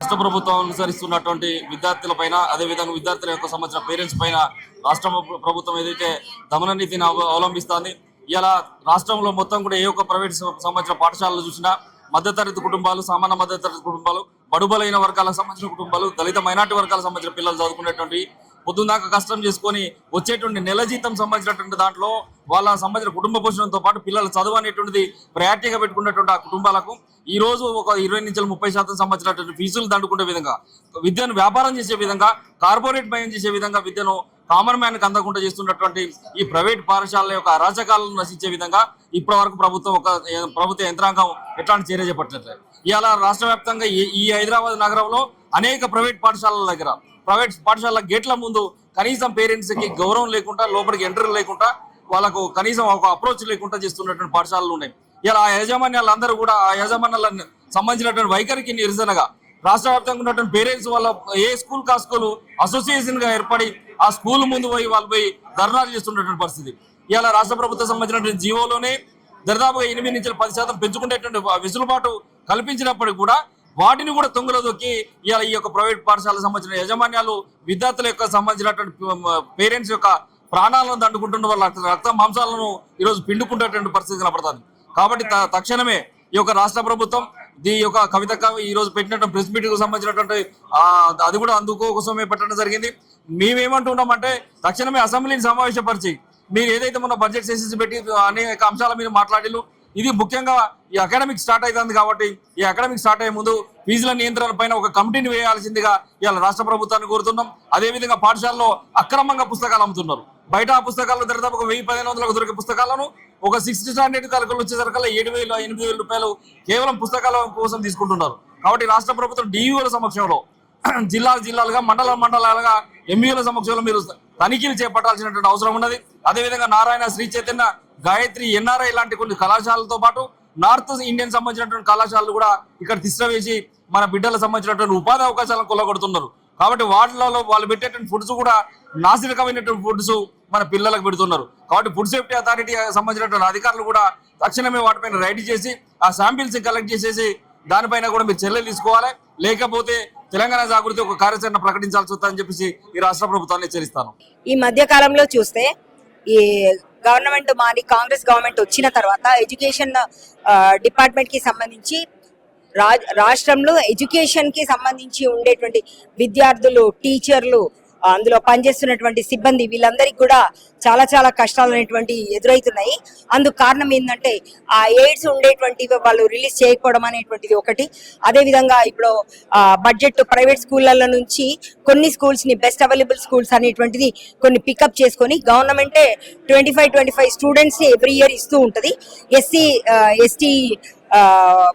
రాష్ట్ర ప్రభుత్వం అనుసరిస్తున్నటువంటి విద్యార్థులపైన అదేవిధంగా విద్యార్థుల యొక్క సంబంధించిన పేరెంట్స్ పైన రాష్ట్ర ప్రభుత్వం ఏదైతే దమన నీతిని అవలంబిస్తోంది. ఇలా రాష్ట్రంలో మొత్తం కూడా ఏ ఒక్క ప్రైవేట్ సంబంధించిన పాఠశాలలు చూసినా మధ్యతరగతి కుటుంబాలు, సామాన్య మధ్యతరగతి కుటుంబాలు, బడుబలైన వర్గాలకు సంబంధించిన కుటుంబాలు, దళిత మైనార్టీ వర్గాలకు సంబంధించిన పిల్లలు చదువుకునేటువంటి పొద్దున్నాక కష్టం చేసుకొని వచ్చేటువంటి నెల జీతం సంబంధించినటువంటి దాంట్లో వాళ్ళ సంబంధించిన కుటుంబ పోషణతో పాటు పిల్లల చదువు అనేటువంటిది ప్రయారిటీగా పెట్టుకున్నటువంటి ఆ కుటుంబాలకు ఈ రోజు ఒక 20 నుంచి 30% సంబంధించినటువంటి ఫీజులు దండుకునే విధంగా, విద్యను వ్యాపారం చేసే విధంగా, కార్పొరేట్ మయం చేసే విధంగా విద్యను కామన్ మ్యాన్కి అందకుండా చేస్తున్నటువంటి ఈ ప్రైవేట్ పాఠశాలల యొక్క అరాచకాలను నశించే విధంగా ఇప్పటి వరకు ప్రభుత్వ యంత్రాంగం ఎట్లాంటి చర్య చేపట్టలేదు. ఇవాళ రాష్ట్ర వ్యాప్తంగా ఈ హైదరాబాద్ నగరంలో అనేక ప్రైవేట్ పాఠశాలల దగ్గర ప్రైవేట్ పాఠశాలల గేట్ల ముందు కనీసం పేరెంట్స్ కి గౌరవం లేకుండా, లోపలికి ఎంట్రీ లేకుండా, వాళ్ళకు కనీసం ఒక అప్రోచ్ లేకుండా చేస్తున్నటువంటి పాఠశాలలు ఉన్నాయి. ఇలా ఆ యాజమాన్యాలందరూ కూడా ఆ యాజమాన్యాలకు సంబంధించినటువంటి వైఖరికి నిరసనగా రాష్ట్ర వ్యాప్తంగా ఉన్నటువంటి పేరెంట్స్ వాళ్ళ ఏ స్కూల్ కా స్కూల్ అసోసియేషన్ గా ఏర్పడి ఆ స్కూల్ ముందు వాళ్ళు పోయి ధర్నాలు చేస్తున్నటువంటి పరిస్థితి. ఇలా రాష్ట్ర ప్రభుత్వం సంబంధించినటువంటి జీవోలోనే దాదాపుగా 8 నుంచి 10% పెంచుకునేటువంటి వెసులుబాటు కల్పించినప్పటికీ కూడా వాటిని కూడా తొంగలో దొక్కి ఇలా ఈ యొక్క ప్రైవేట్ పాఠశాలకు సంబంధించిన యాజమాన్యాలు విద్యార్థుల యొక్క సంబంధించినటువంటి పేరెంట్స్ యొక్క ప్రాణాలను దండుకుంటున్న వాళ్ళ రక్త మాంసాలను ఈరోజు పిండుకుంటున్నటువంటి పరిస్థితి కనపడుతుంది. కాబట్టి తక్షణమే ఈ యొక్క రాష్ట్ర ప్రభుత్వం ఈ యొక్క కవిత ఈ రోజు పెట్టినటువంటి ప్రెస్ మీట్ కు సంబంధించినటువంటి అది కూడా అందుకోసమే పెట్టడం జరిగింది. మేమేమంటున్నామంటే తక్షణమే అసెంబ్లీని సమావేశపరిచి మీరు ఏదైతే మొన్న బడ్జెట్ సెషన్స్ పెట్టి అనేక అంశాల మీద మాట్లాడిలు, ఇది ముఖ్యంగా ఈ అకాడమిక్ స్టార్ట్ అవుతుంది కాబట్టి ఈ అకాడమిక్ స్టార్ట్ అయ్యే ముందు ఫీజుల నియంత్రణ పైన ఒక కమిటీని వేయాల్సిందిగా ఇవాళ రాష్ట్ర ప్రభుత్వాన్ని కోరుతున్నాం. అదేవిధంగా పాఠశాలలో అక్రమంగా పుస్తకాలు అమ్ముతున్నారు. బయట ఆ పుస్తకాలు దాదాపు 1000-1500 దొరికే పుస్తకాలను ఒక 6th స్టాండర్డ్ కలకలు వచ్చేసరికల్లా 7,000-8,000 రూపాయలు కేవలం పుస్తకాల కోసం తీసుకుంటున్నారు. కాబట్టి రాష్ట్ర ప్రభుత్వం డిఈఓల సమక్షంలో జిల్లాలుగా మండలాలుగా ఎంఈఓల సమక్షంలో మీరు తనిఖీలు చేపట్టాల్సినటువంటి అవసరం ఉన్నది. అదేవిధంగా నారాయణ, శ్రీ చైతన్య, గాయత్రి, ఎన్ఆర్ఐ లాంటి కొన్ని కళాశాలలతో పాటు నార్త్ ఇండియన్ సంబంధించినటువంటి కళాశాలలు కూడా ఇక్కడ తీసుకువేసి మన బిడ్డలకు సంబంధించినటువంటి ఉపాధి అవకాశాలను కొల్లగొడుతున్నారు. కాబట్టి వాటిలలో వాళ్ళు పెట్టేటువంటి ఫుడ్స్ కూడా నాసిరకమైనటువంటి ఫుడ్స్ మన పిల్లలకు పెడుతున్నారు. కాబట్టి ఫుడ్ సేఫ్టీ అథారిటీ సంబంధించినటువంటి అధికారులు కూడా తక్షణమే వాటిపైన రైడ్ చేసి ఆ శాంపిల్స్ కలెక్ట్ చేసేసి దానిపైన కూడా మీరు చర్యలు తీసుకోవాలి. లేకపోతే తెలంగాణ జాగృతి ఒక కార్యాచరణ ప్రకటించాల్సి వస్తుందని చెప్పేసి ఈ రాష్ట్ర ప్రభుత్వాన్ని హెచ్చరిస్తాను. ఈ మధ్య కాలంలో చూస్తే ఈ గవర్నమెంట్ మాది కాంగ్రెస్ గవర్నమెంట్ వచ్చిన తర్వాత ఎడ్యుకేషన్ డిపార్ట్మెంట్ కి సంబంధించి రాష్ట్రంలో ఎడ్యుకేషన్ కి సంబంధించి ఉండేటువంటి విద్యార్థులు, టీచర్లు, అందులో పనిచేస్తున్నటువంటి సిబ్బంది వీళ్ళందరికీ కూడా చాలా చాలా కష్టాలు అనేటువంటి ఎదురవుతున్నాయి. అందుకు కారణం ఏంటంటే ఆ ఎయిడ్స్ ఉండేటువంటి వాళ్ళు రిలీజ్ చేయకపోవడం అనేటువంటిది ఒకటి. అదేవిధంగా ఇప్పుడు బడ్జెట్ ప్రైవేట్ స్కూళ్ళ నుంచి కొన్ని స్కూల్స్ ని బెస్ట్ అవైలబుల్ స్కూల్స్ అనేటువంటిది కొన్ని పికప్ చేసుకొని గవర్నమెంటే 25 స్టూడెంట్స్ ఎవ్రీ ఇయర్ ఇస్తూ ఉంటది. ఎస్సీ ఎస్టీ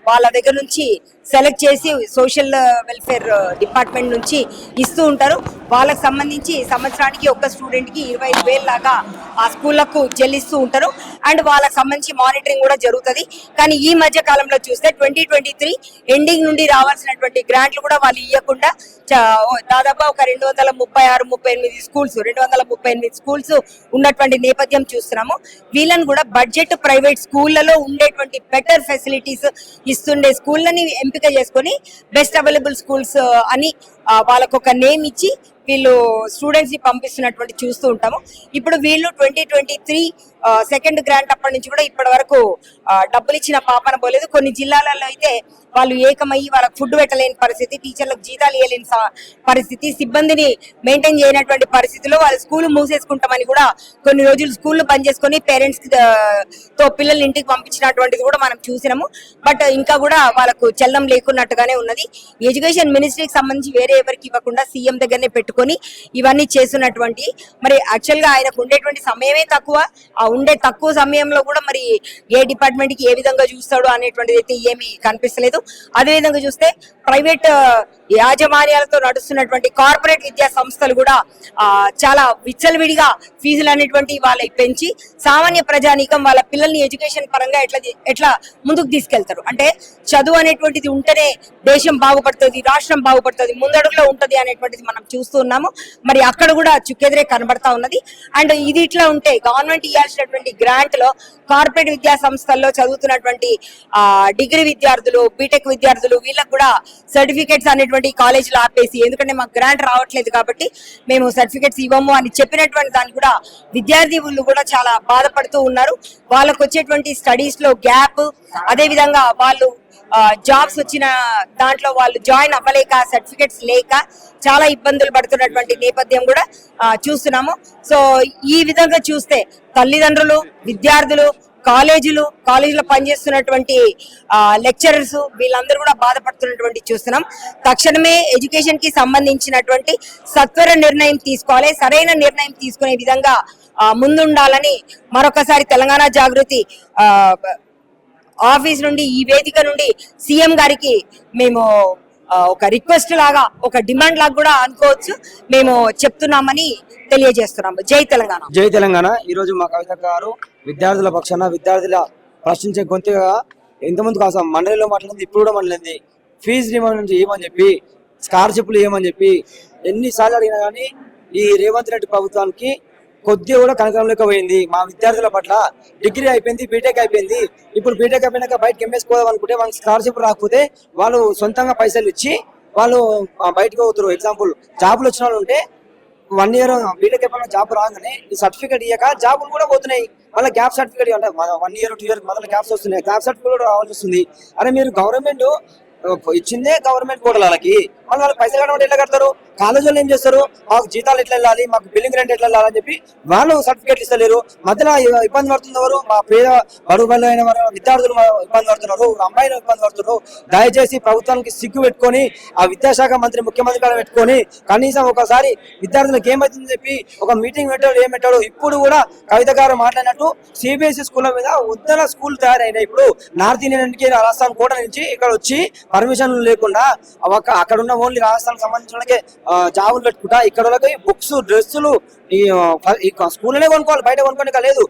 వాళ్ళ దగ్గర నుంచి సెలెక్ట్ చేసి సోషల్ వెల్ఫేర్ డిపార్ట్మెంట్ నుంచి ఇస్తూ ఉంటారు. వాళ్ళకి సంబంధించి సంవత్సరానికి ఒక్క స్టూడెంట్ కి 25,000 లాగా ఆ స్కూళ్లకు చెల్లిస్తూ ఉంటారు. అండ్ వాళ్ళకి సంబంధించి మానిటరింగ్ కూడా జరుగుతుంది. కానీ ఈ మధ్య కాలంలో చూస్తే 2023 ఎండింగ్ నుండి రావాల్సినటువంటి గ్రాంట్లు కూడా వాళ్ళు ఇవ్వకుండా దాదాపు ఒక 238 స్కూల్స్ ఉన్నటువంటి నేపథ్యం చూస్తున్నాము. వీళ్ళని కూడా బడ్జెట్ ప్రైవేట్ స్కూళ్లలో ఉండేటువంటి బెటర్ ఫెసిలిటీస్ ఇస్తుండే స్కూళ్ళని ఎంపిక చేసుకొని బెస్ట్ అవైలబుల్ స్కూల్స్ అని వాళ్ళకు ఒక నేమ్ ఇచ్చి వీళ్ళు స్టూడెంట్స్ ని పంపిస్తున్నటువంటి చూస్తూ ఉంటాము. ఇప్పుడు వీళ్ళు 2023 సెకండ్ గ్రాంట్ అప్పటి నుంచి కూడా ఇప్పటి వరకు డబ్బులు ఇచ్చిన పాపన పోలేదు. కొన్ని జిల్లాలలో అయితే వాళ్ళు ఏకమయ్యి వాళ్ళకి ఫుడ్ పెట్టలేని పరిస్థితి, టీచర్లకు జీతాలు ఇవ్వలేని పరిస్థితి, సిబ్బందిని మెయింటైన్ చేయనటువంటి పరిస్థితిలో వాళ్ళు స్కూల్ మూసేసుకుంటామని కూడా కొన్ని రోజులు స్కూల్ బంద్ చేసుకుని పేరెంట్స్ తో పిల్లల్ని ఇంటికి పంపించినటువంటిది కూడా మనం చూసినాము. బట్ ఇంకా కూడా వాళ్ళకు చలనం లేకున్నట్టుగానే ఉన్నది. ఎడ్యుకేషన్ మినిస్ట్రీకి సంబంధించి వేరే ఎవరికి ఇవ్వకుండా సీఎం దగ్గరనే పెట్టుకొని ఇవన్నీ చేస్తున్నటువంటి, మరి యాక్చువల్ గా ఆయనకు ఉండేటువంటి సమయమే తక్కువ. ఆ ఉండే తక్కువ సమయంలో కూడా మరి ఏ డిపార్ట్మెంట్ కి ఏ విధంగా చూస్తాడు అనేటువంటిది అయితే ఏమీ కనిపిస్తలేదు. అదేవిధంగా చూస్తే ప్రైవేట్ యాజమాన్యాలతో నడుస్తున్నటువంటి కార్పొరేట్ విద్యా సంస్థలు కూడా చాలా విచ్చలవిడిగా ఫీజులు అనేటువంటి వాళ్ళకి పెంచి సామాన్య ప్రజానీకం వాళ్ళ పిల్లల్ని ఎడ్యుకేషన్ పరంగా ఎట్లా ముందుకు తీసుకెళ్తారు. అంటే చదువు అనేటువంటిది ఉంటేనే దేశం బాగుపడుతుంది, రాష్ట్రం బాగుపడుతుంది, ముందడుగులో ఉంటది అనేటువంటిది మనం చూస్తూ ఉన్నాము. మరి అక్కడ కూడా చుక్కెదిరే కనబడతా ఉన్నది. అండ్ ఇది ఇట్లా ఉంటే గవర్నమెంట్ ఇవ్వాల్సినటువంటి గ్రాంట్ లో కార్పొరేట్ విద్యా సంస్థల్లో చదువుతున్నటువంటి డిగ్రీ విద్యార్థులు, బీటెక్ విద్యార్థులు వీళ్ళకి కూడా సర్టిఫికేట్స్ అనేటువంటి కాలేజీలో ఆపేసి, ఎందుకంటే మాకు గ్రాంట్ రావట్లేదు కాబట్టి మేము సర్టిఫికేట్స్ ఇవ్వము అని చెప్పినటువంటి దాన్ని కూడా విద్యార్థులు కూడా చాలా బాధపడుతూ ఉన్నారు. వాళ్ళకు వచ్చేటువంటి స్టడీస్ లో గ్యాప్, అదే విధంగా వాళ్ళు జాబ్స్ వచ్చిన దాంట్లో వాళ్ళు జాయిన్ అవ్వలేక, సర్టిఫికెట్స్ లేక చాలా ఇబ్బందులు పడుతున్నటువంటి నేపథ్యం కూడా చూస్తున్నాము. సో ఈ విధంగా చూస్తే తల్లిదండ్రులు, విద్యార్థులు, కాలేజీలో పనిచేస్తున్నటువంటి లెక్చరర్స్ వీళ్ళందరూ కూడా బాధపడుతున్నటువంటి చూస్తున్నాం. తక్షణమే ఎడ్యుకేషన్ కి సంబంధించినటువంటి సత్వర నిర్ణయం తీసుకోవాలి. సరైన నిర్ణయం తీసుకునే విధంగా ముందుండాలని మరొకసారి తెలంగాణ జాగృతి ఆఫీస్ నుండి, ఈ వేదిక నుండి సీఎం గారికి మేము ఒక రిక్వెస్ట్ లాగా, ఒక డిమాండ్ లాగా కూడా అనుకోవచ్చు, మేము చెప్తున్నామని తెలియజేస్తున్నాము. జై తెలంగాణ. జై తెలంగాణ. ఈ రోజు మా కవిత గారు విద్యార్థుల పక్షాన, విద్యార్థుల ప్రశ్నించే గొంతుగా ఇంతకుముందు కాస్త మండలిలో మాట్లాడింది, ఇప్పుడు కూడా మాట్లాడింది. ఫీజు రిమండ్ ఏమని చెప్పి, స్కాలర్షిప్లు ఏమని చెప్పి ఎన్నిసార్లు అడిగినా కానీ ఈ రేవంత్ రెడ్డి ప్రభుత్వానికి కొద్దిగా కూడా కనకరంలేకపోయింది. మా విద్యార్థుల పట్ల డిగ్రీ అయిపోయింది, బీటెక్ అయిపోయింది. ఇప్పుడు బీటెక్ అయిపోయినాక బయటకు ఎంఎస్ పోదాం అనుకుంటే వాళ్ళకి స్కాలర్షిప్ రాకపోతే వాళ్ళు సొంతంగా పైసలు ఇచ్చి వాళ్ళు బయటకు పోతారు. ఎగ్జాంపుల్ జాబులు వచ్చిన వాళ్ళు ఉంటే 1 year బీటెక్ అయిపోయిన జాబ్ రాగానే ఈ సర్టిఫికేట్ ఇయ్యక జాబులు కూడా పోతున్నాయి. మళ్ళీ గ్యాప్ సర్టిఫికేట్ అంటే 1 year 2 year మొదలు గ్యాప్స్ వస్తున్నాయి. గ్యాప్ సర్టిఫికేట్ కూడా రావాల్సి వస్తుంది. అరే మీరు గవర్నమెంట్ ఇచ్చిందే గవర్నమెంట్ కోటలు వాళ్ళకి, వాళ్ళు పైసలు కట్టమంటే ఎట్లా కడతారు? కాలేజీలో ఏం చేస్తారు? మాకు జీతాలు ఎట్లా వెళ్ళాలి, మాకు బిల్డింగ్ రెంట్ ఎట్లా వెళ్ళాలని చెప్పి వాళ్ళు సర్టిఫికేట్లు ఇస్తలేరు. మధ్యలో ఇబ్బంది పడుతున్నారు మా పేద బడుగులు అయిన వారు, విద్యార్థులు ఇబ్బంది పడుతున్నారు, అమ్మాయిలు ఇబ్బంది పడుతున్నారు. దయచేసి ప్రభుత్వానికి సిగ్గు పెట్టుకొని, ఆ విద్యాశాఖ మంత్రి, ముఖ్యమంత్రి కూడా పెట్టుకొని కనీసం ఒకసారి విద్యార్థులకు ఏమవుతుందని చెప్పి ఒక మీటింగ్ పెట్టాడు. ఏం పెట్టాడు? ఇప్పుడు కూడా కవిత గారు మాట్లాడినట్టు సిబిఎస్ఈ స్కూళ్ళ మీద ఉద్దర స్కూల్ తయారైనాయి. ఇప్పుడు నార్త్ ఇండియన్కి రాజస్థాన్ కోట నుంచి ఇక్కడ వచ్చి పర్మిషన్లు లేకుండా అక్కడ ఉన్న ఓన్లీ రాజస్థాన్ సంబంధించిన జాబులు పెట్టుకుంటా ఇక్కడ వాళ్ళకి బుక్స్, డ్రెస్సులు ఈ స్కూల్లోనే కొనుక్కోవాలి, బయట కొనుక్కోనిక లేదు.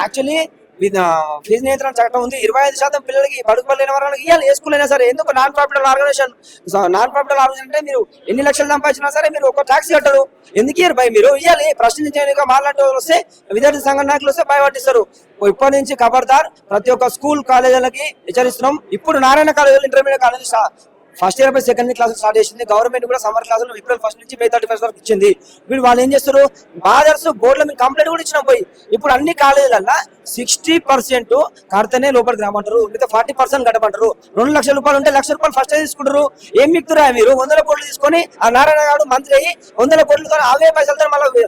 యాక్చువల్లీ ఫీజు నియంత్రణ చట్టం ఉంది. 25% పిల్లలకి బడుగు పల్లెల వాళ్ళకి ఇవ్వాలి. ఏ స్కూల్ అయినా సరే. ఎందుకు నాన్ ప్రాఫిటబుల్ ఆర్గనైజేషన్ అంటే మీరు ఎన్ని లక్షలు సంపాదించినా సరే మీరు ఒక ట్యాక్స్ కట్టరు. ఎందుకు ఇయ్యారు భయ? మీరు ఇవ్వాలి. ప్రశ్నించే మాట్లాడే వస్తే, విద్యార్థి సంఘ నాయకులు వస్తే భయపట్టిస్తారు. ఇప్పటి నుంచి ఖబర్దార్ ప్రతి ఒక్క స్కూల్ కాలేజీలకి హెచ్చరిస్తున్నాం. ఇప్పుడు నారాయణ కాలేజీలో, ఇంటర్మీడియట్ కాలేజీ ఫస్ట్ ఇయర్ పై సెకండ్ ఇయర్ క్లాసులు స్టార్ట్ చేసింది. గవర్నమెంట్ కూడా సమ్మర్ క్లాసులు April 1 నుంచి May 31 వరకు ఇచ్చింది. వీళ్ళు వాళ్ళు ఏం చేస్తారు? బాదర్స్ బోర్డులో మీరు కంప్లైంట్ కూడా ఇచ్చినా పోయి. ఇప్పుడు అన్ని కాలేజీలల్లో 60% కడితేనే లోపలికి రామంటారు, మిగతా 40% కట్టమంటారు. 2 లక్షల రూపాయలు ఉంటే 1 లక్ష రూపాయలు ఫస్ట్ తీసుకుంటారు. ఏం మిక్కుతురా మీరు? 100 కోట్లు తీసుకొని ఆ నారాయణ గారు మంత్రి అయ్యి 100 కోట్లతో అవే పైసలతో మళ్ళీ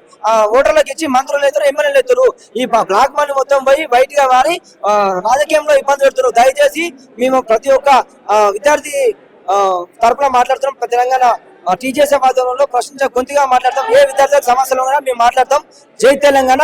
ఓటర్లకు ఇచ్చి మంత్రులు అవుతారు, ఎమ్మెల్యేలు అవుతారు. ఈ బ్లాక్ మనీ మొత్తం పోయి బయటగా వారి రాజకీయంలో ఇబ్బంది పెడతారు. దయచేసి మేము ప్రతి ఒక్క విద్యార్థి తరపున మాట్లాడుతున్నాం. తెలంగాణ టీజేఎస్ ఆధ్వర్యంలో ప్రశ్నించే గొంతుగా మాట్లాడతాం. ఏ విద్యార్థులకు సమస్యలు ఉన్నా మేము మాట్లాడతాం. జై తెలంగాణ.